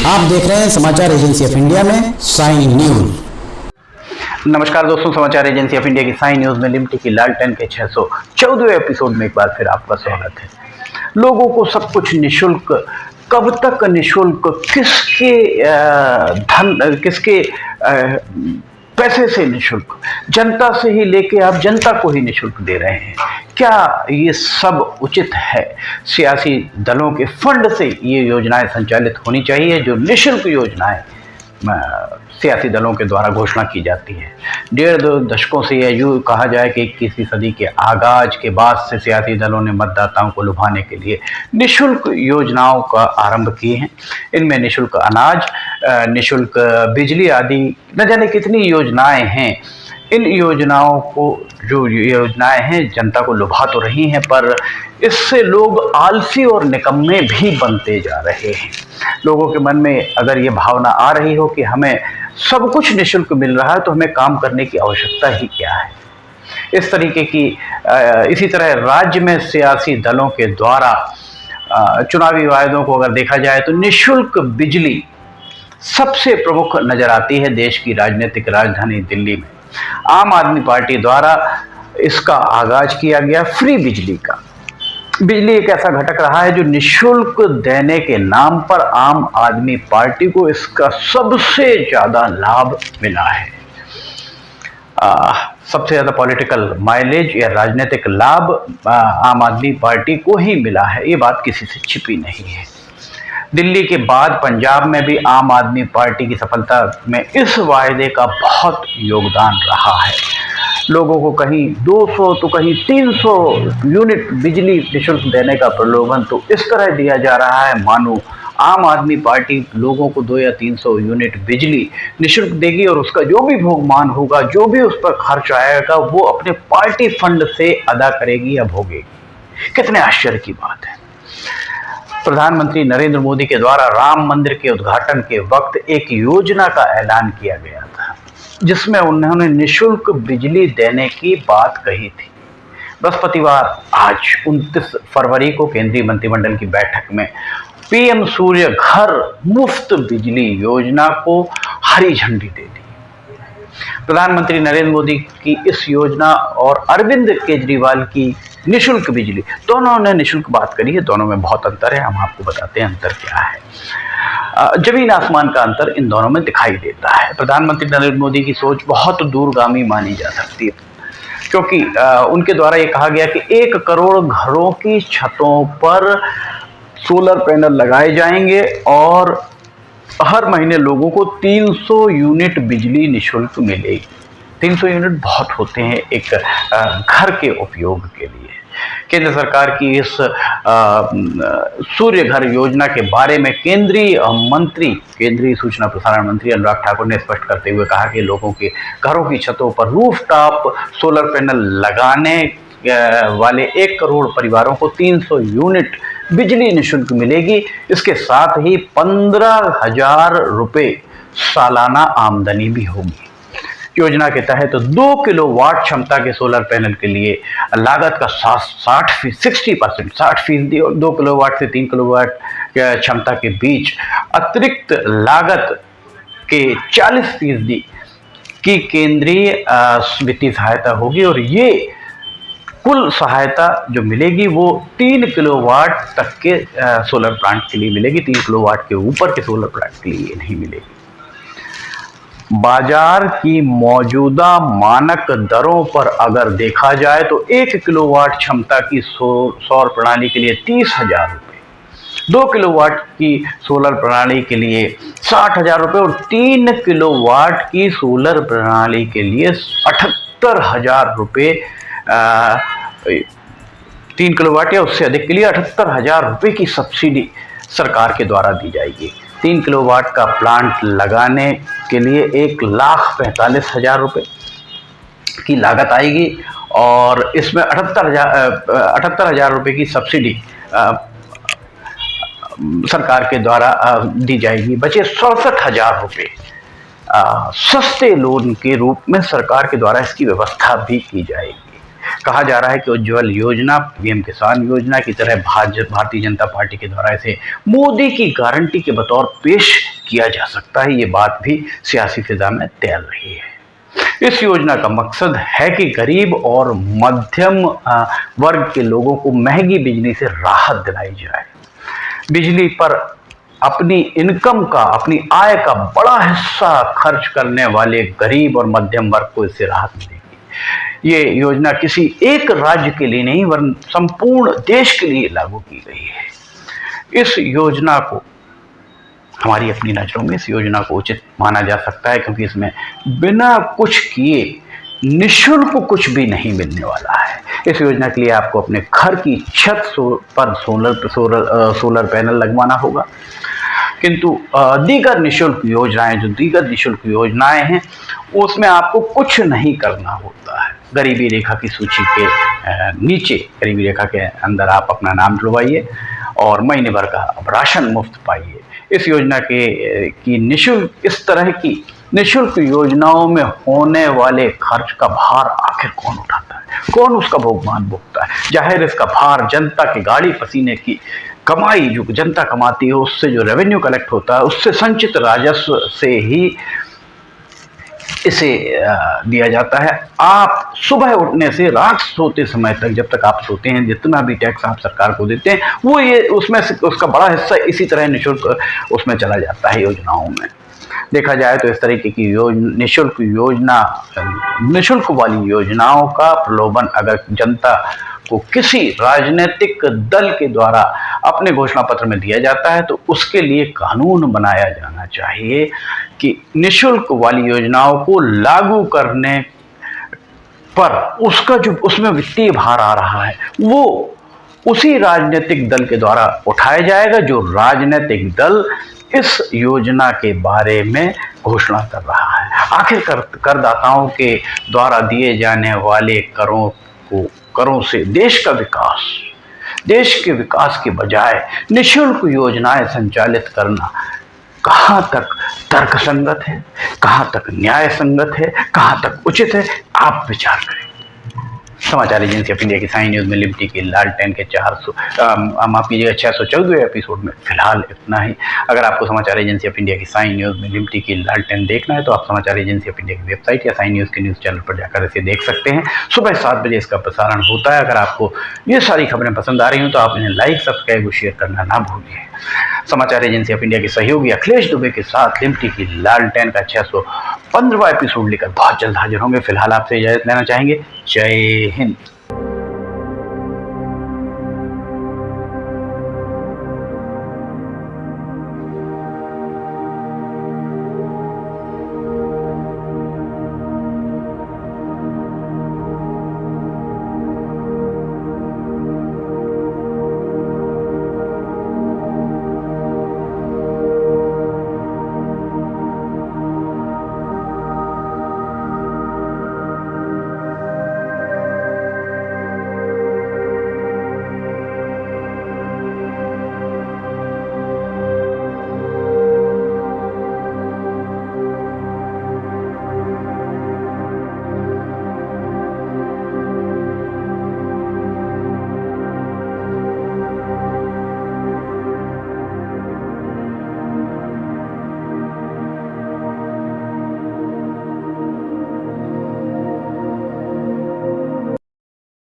आप देख रहे हैं समाचार एजेंसी ऑफ इंडिया में साइन न्यूज। नमस्कार दोस्तों, समाचार एजेंसी ऑफ इंडिया की साइन न्यूज में लिमटी की लालटेन के 614वें एपिसोड में एक बार फिर आपका स्वागत है। लोगों को सब कुछ निशुल्क, कब तक निशुल्क, किसके पैसे से निशुल्क? जनता से ही लेके आप जनता को ही निशुल्क दे रहे हैं। क्या ये सब उचित है? सियासी दलों के फंड से ये योजनाएं संचालित होनी चाहिए, जो निशुल्क योजनाएं सियासी दलों के द्वारा घोषणा की जाती है। 1.5-2 दशकों से यह यूँ कहा जाए कि 21वीं सदी के आगाज के बाद से सियासी दलों ने मतदाताओं को लुभाने के लिए निशुल्क योजनाओं का आरंभ किए हैं। इनमें निशुल्क अनाज, निशुल्क बिजली आदि न जाने कितनी योजनाएं हैं। इन योजनाओं को, जो योजनाएं हैं, जनता को लुभा तो रही हैं, पर इससे लोग आलसी और निकम्मे भी बनते जा रहे हैं। लोगों के मन में अगर ये भावना आ रही हो कि हमें सब कुछ निशुल्क मिल रहा है तो हमें काम करने की आवश्यकता ही क्या है, इस तरीके की इसी तरह राज्य में सियासी दलों के द्वारा चुनावी वायदों को अगर देखा जाए तो निशुल्क बिजली सबसे प्रमुख नजर आती है देश की राजनीतिक राजधानी दिल्ली में। आम आदमी पार्टी द्वारा इसका आगाज किया गया फ्री बिजली का। बिजली एक ऐसा घटक रहा है जो निशुल्क देने के नाम पर आम आदमी पार्टी को इसका सबसे ज्यादा लाभ मिला है। सबसे ज्यादा पॉलिटिकल माइलेज या राजनीतिक लाभ आम आदमी पार्टी को ही मिला है, ये बात किसी से छिपी नहीं है। दिल्ली के बाद पंजाब में भी आम आदमी पार्टी की सफलता में इस वायदे का बहुत योगदान रहा है। लोगों को कहीं 200 तो कहीं 300 यूनिट बिजली निशुल्क देने का प्रलोभन तो इस तरह दिया जा रहा है मानो आम आदमी पार्टी लोगों को 200 या 300 यूनिट बिजली निशुल्क देगी और उसका जो भी भोगमान होगा, जो भी उस पर खर्च आएगा, वो अपने पार्टी फंड से अदा करेगी या भोगेगी। कितने आश्चर्य की बात है। प्रधानमंत्री नरेंद्र मोदी के द्वारा राम मंदिर के उद्घाटन के वक्त एक योजना का ऐलान किया गया था, जिसमें उन्होंने निशुल्क बिजली देने की बात कही थी। बृहस्पतिवार आज 29 फरवरी को केंद्रीय मंत्रिमंडल की बैठक में पीएम सूर्य घर मुफ्त बिजली योजना को हरी झंडी दे दी। प्रधानमंत्री नरेंद्र मोदी की इस योजना और अरविंद केजरीवाल की निशुल्क बिजली, दोनों ने निशुल्क बात करी है। दोनों में बहुत अंतर है, हम आपको बताते हैं अंतर क्या है। जमीन आसमान का अंतर इन दोनों में दिखाई देता है। प्रधानमंत्री नरेंद्र मोदी की सोच बहुत दूरगामी मानी जा सकती है, क्योंकि उनके द्वारा ये कहा गया कि 1 करोड़ घरों की छतों पर सोलर पैनल लगाए जाएंगे और हर महीने लोगों को 300 यूनिट बिजली निशुल्क मिलेगी। 300 यूनिट बहुत होते हैं एक घर के उपयोग के लिए। केंद्र सरकार की इस सूर्य घर योजना के बारे में केंद्रीय सूचना प्रसारण मंत्री अनुराग ठाकुर ने स्पष्ट करते हुए कहा कि लोगों के घरों की छतों पर रूफटॉप सोलर पैनल लगाने वाले 1 करोड़ परिवारों को 300 यूनिट बिजली निशुल्क मिलेगी। इसके साथ ही 15,000 रुपये सालाना आमदनी भी होगी। योजना के तहत 2 किलोवाट क्षमता के सोलर पैनल के लिए लागत का 60% और 2 किलोवाट से 3 किलोवाट क्षमता के बीच अतिरिक्त लागत के 40% की केंद्रीय वित्तीय सहायता होगी और ये कुल सहायता जो मिलेगी वो 3 किलोवाट तक के सोलर प्लांट के लिए मिलेगी। 3 किलोवाट के ऊपर के सोलर प्लांट के लिए नहीं मिलेगी। बाजार की मौजूदा मानक दरों पर अगर देखा जाए तो 1 किलोवाट क्षमता की सौर प्रणाली के लिए 30,000 रुपये, 2 किलोवाट की सोलर प्रणाली के लिए 60,000 रुपये और 3 किलोवाट की सोलर प्रणाली के लिए 78,000 रुपये, 3 किलोवाट या उससे अधिक के लिए 78,000 रुपये की सब्सिडी सरकार के द्वारा दी जाएगी। 3 किलोवाट का प्लांट लगाने के लिए 1,45,000 रुपये की लागत आएगी और इसमें 78,000 रुपये की सब्सिडी सरकार के द्वारा दी जाएगी। बचे 67,000 रुपये सस्ते लोन के रूप में सरकार के द्वारा इसकी व्यवस्था भी की जाएगी। कहा जा रहा है कि उज्ज्वल योजना पीएम किसान योजना की तरह भारतीय जनता पार्टी के द्वारा इसे मोदी की गारंटी के बतौर पेश किया जा सकता है। ये बात भी सियासी फिजा में तैर रही है। इस योजना का मकसद है कि गरीब और मध्यम वर्ग के लोगों को महंगी बिजली से राहत दिलाई जाए। बिजली पर अपनी इनकम का, अपनी आय का बड़ा हिस्सा खर्च करने वाले गरीब और मध्यम वर्ग को इससे राहत मिलेगी। ये योजना किसी एक राज्य के लिए नहीं वरन संपूर्ण देश के लिए लागू की गई है। इस योजना को, हमारी अपनी नज़रों में इस योजना को उचित माना जा सकता है, क्योंकि इसमें बिना कुछ किए निःशुल्क कुछ भी नहीं मिलने वाला है। इस योजना के लिए आपको अपने घर की छत पर सोलर पैनल लगवाना होगा, किंतु दीगर निःशुल्क योजनाएं हैं उसमें आपको कुछ नहीं करना होता है। गरीबी रेखा की सूची के नीचे, गरीबी रेखा के अंदर आप अपना नाम जुड़वाइए और महीने भर का राशन मुफ्त पाइए। इस योजना की निःशुल्क, इस तरह की निःशुल्क योजनाओं में होने वाले खर्च का भार आखिर कौन उठाता है, कौन उसका भुगतान भुगता है? जाहिर इसका भार जनता के गाड़ी पसीने की कमाई, जो जनता कमाती है, उससे जो रेवेन्यू कलेक्ट होता है, उससे संचित राजस्व से ही इसे दिया जाता है। आप सुबह उठने से रात सोते समय तक, जब तक आप सोते हैं, जितना भी टैक्स आप सरकार को देते हैं, वो ये उसमें से उसका बड़ा हिस्सा इसी तरह निःशुल्क उसमें चला जाता है योजनाओं में। देखा जाए तो इस तरीके की निःशुल्क वाली योजनाओं का प्रलोभन अगर जनता को किसी राजनीतिक दल के द्वारा अपने घोषणा पत्र में दिया जाता है तो उसके लिए कानून बनाया जाना चाहिए कि निःशुल्क वाली योजनाओं को लागू करने पर उसका जो उसमें वित्तीय भार आ रहा है वो उसी राजनीतिक दल के द्वारा उठाया जाएगा जो राजनीतिक दल इस योजना के बारे में घोषणा कर रहा है। आखिर करदाताओं के द्वारा दिए जाने वाले करों से देश के विकास के बजाय निःशुल्क योजनाएं संचालित करना कहाँ तक तर्कसंगत है, कहाँ तक न्याय संगत है, कहाँ तक उचित है, आप विचार करें। समाचार एजेंसी ऑफ इंडिया की साई न्यूज़ में लिबर्टी के लालटेन के 614वें एपिसोड में फिलहाल इतना ही। अगर आपको समाचार एजेंसी ऑफ इंडिया की साई न्यूज़ में लिबर्टी की लालटेन देखना है तो आप समाचार एजेंसी ऑफ इंडिया की वेबसाइट या साई न्यूज़ के न्यूज़ चैनल पर जाकर इसे देख सकते हैं। सुबह 7 बजे इसका प्रसारण होता है। अगर आपको ये सारी खबरें पसंद आ रही हों तो आप इन्हें लाइक, सब्सक्राइब और शेयर करना ना भूलिए। समाचार एजेंसी ऑफ इंडिया के सहयोगी अखिलेश दुबे के साथ लिबर्टी की लालटेन का 615वां एपिसोड लेकर बहुत जल्द हाजिर होंगे। फिलहाल आपसे इजाजत लेना चाहेंगे। जय हिंद।